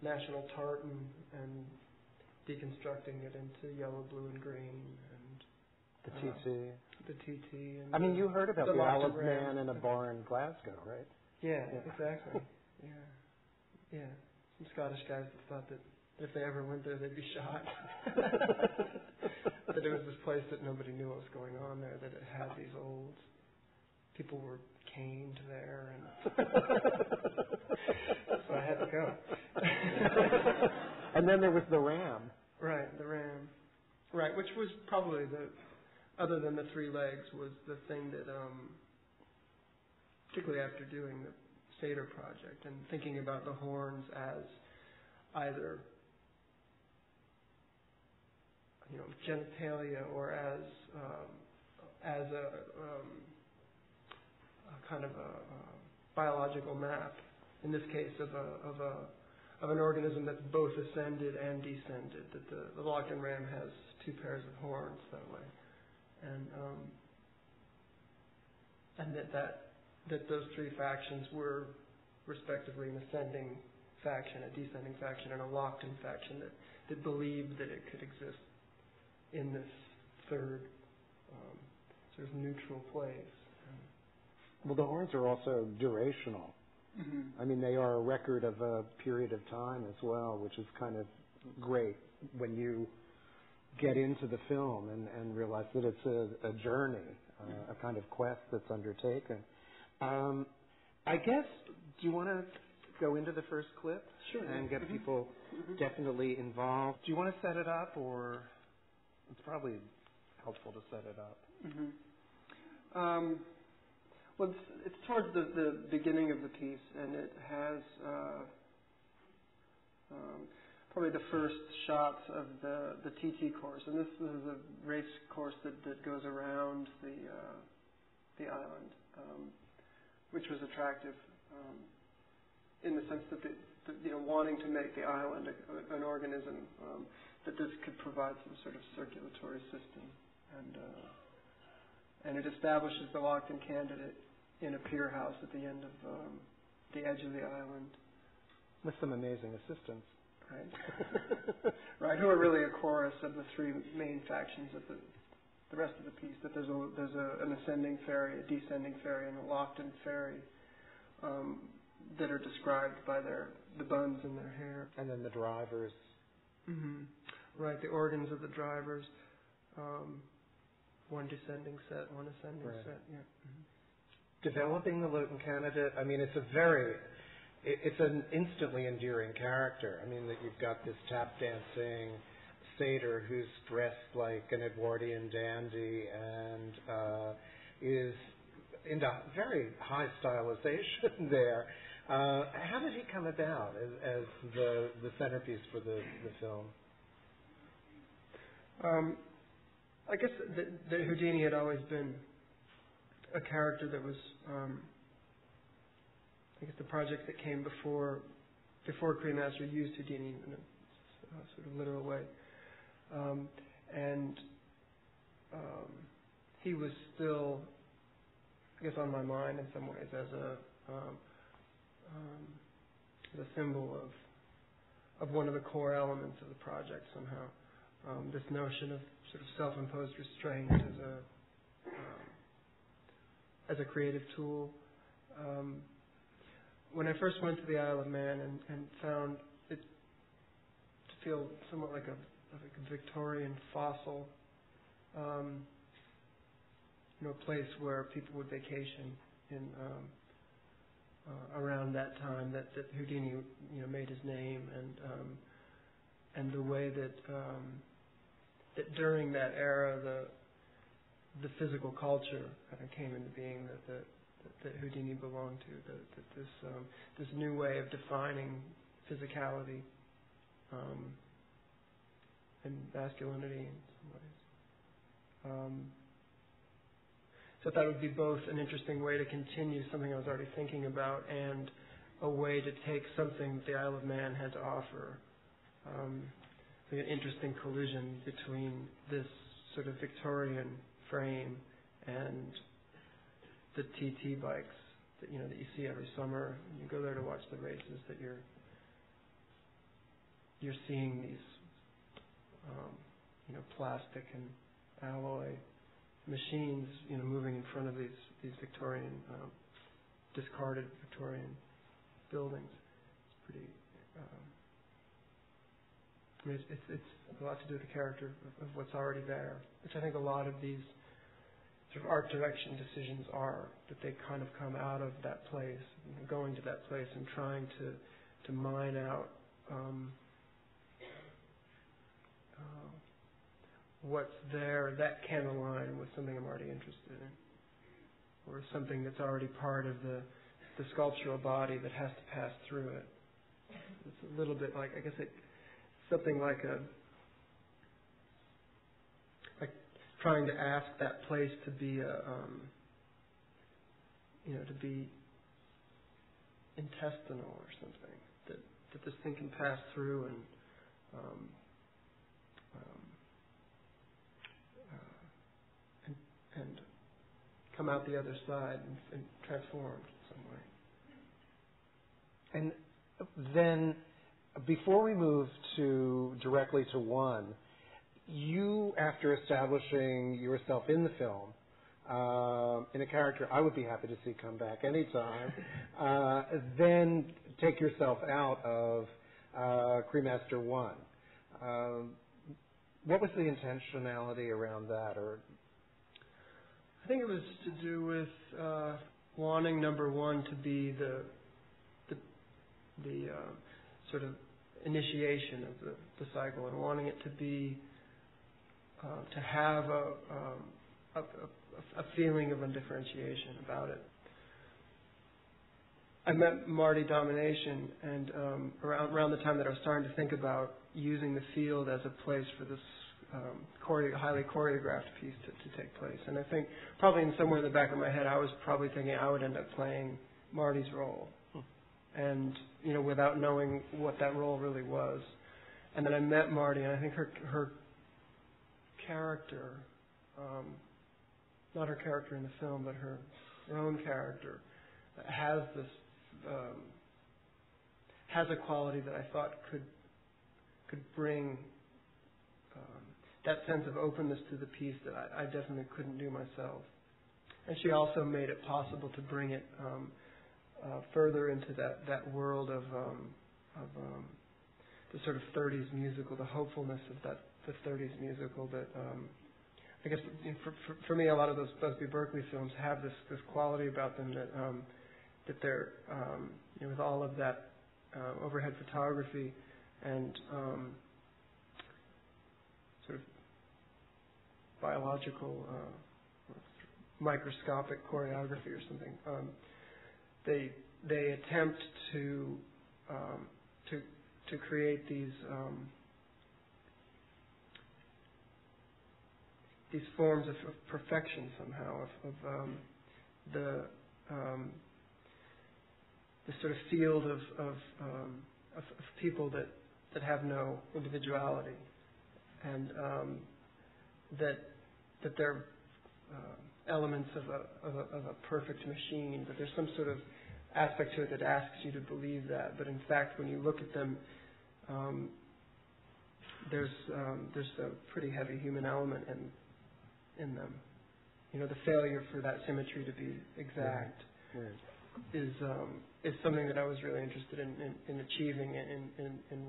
national tartan and deconstructing it into yellow, blue, and green, and the TT. The TT. And I mean, you heard about the Isle of Man in a and bar in Glasgow, right? Yeah, exactly. Yeah. Some Scottish guys that thought that if they ever went there, they'd be shot. That it was this place that nobody knew what was going on there, that it had these old... People were caned there, and so I had to go. And then there was the ram. Right, the ram. Right, which was probably other than the three legs, was the thing that, particularly after doing the Seder project and thinking about the horns as either, genitalia or as a kind of a biological map. In this case, of an organism that's both ascended and descended. That the Lockton ram has two pairs of horns that way, and that those three factions were respectively an ascending faction, a descending faction, and a Lockton faction that believed that it could exist in this third sort of neutral place. Well, the horns are also durational. Mm-hmm. I mean, they are a record of a period of time as well, which is kind of great when you get into the film and realize that it's a journey, a kind of quest that's undertaken. I guess, do you want to go into the first clip? Sure. And get people definitely involved? Do you want to set it up, or it's probably helpful to set it up? Mm-hmm. Well, it's towards the beginning of the piece, and it has probably the first shots of the TT course. And this is a race course that goes around the island, which was attractive in the sense that wanting to make the island an organism that this could provide some sort of circulatory system, and it establishes the Lockton candidate in a pier house at the end of the edge of the island, with some amazing assistants. Right. Right, who are really a chorus of the three main factions of the rest of the piece. That there's an ascending ferry, a descending ferry, and a Lockton ferry that are described by the buns in their hair. And then the drivers. Mm-hmm. Right, the organs of the drivers. One descending set, one ascending set. Yeah. Mm-hmm. Developing the Loton candidate. I mean, it's an instantly endearing character. I mean, that you've got this tap dancing satyr who's dressed like an Edwardian dandy and is into very high stylization there. How did he come about as the centerpiece for the film? I guess that Houdini had always been a character that was, I guess, the projects that came before Cremaster used Houdini in a sort of literal way, and he was still, I guess, on my mind in some ways as a symbol of one of the core elements of the project somehow. This notion of sort of self-imposed restraint as a creative tool. When I first went to the Isle of Man and found it to feel somewhat like a Victorian fossil, a place where people would vacation in around that time that Houdini made his name, and the way that during that era the physical culture kind of came into being that Houdini belonged to, that this new way of defining physicality and masculinity in some ways. So I thought it would be both an interesting way to continue something I was already thinking about and a way to take something the Isle of Man had to offer. An interesting collision between this sort of Victorian frame and the TT bikes that you see every summer. You go there to watch the races that you're seeing these plastic and alloy machines moving in front of these Victorian discarded Victorian buildings. It's pretty. It's a lot to do with the character of what's already there, which I think a lot of these sort of art direction decisions are, that they kind of come out of that place, going to that place and trying to mine out what's there that can align with something I'm already interested in, or something that's already part of the sculptural body that has to pass through it. It's a little bit like, I guess something like trying to ask that place to be to be intestinal or something, that this thing can pass through and come out the other side and transformed in some way. And then, before we move directly to one, you, after establishing yourself in the film, in a character I would be happy to see come back anytime, then take yourself out of Cremaster 1. What was the intentionality around that? Or I think it was to do with wanting number one to be the sort of initiation of the cycle, and wanting it to be to have a feeling of undifferentiation about it. I met Marty Domination, and around the time that I was starting to think about using the field as a place for this highly choreographed piece to take place. And I think probably in somewhere in the back of my head, I was probably thinking I would end up playing Marty's role, and without knowing what that role really was. And then I met Marty, and I think her character, not her character in the film, but her own character, has this has a quality that I thought could bring that sense of openness to the piece that I definitely couldn't do myself. And she also made it possible to bring it further into that world of the sort of 30s musical, the hopefulness of the 30s musical that I guess for me, a lot of those Busby Berkeley films have this quality about them that they're with all of that overhead photography and sort of biological microscopic choreography or something. They attempt to create these forms of perfection somehow of the sort of field of people that have no individuality, and that they're elements of a perfect machine, that there's some sort of aspect to it that asks you to believe that, but in fact when you look at them, there's a pretty heavy human element in them. The failure for that symmetry to be exact is something that I was really interested in achieving in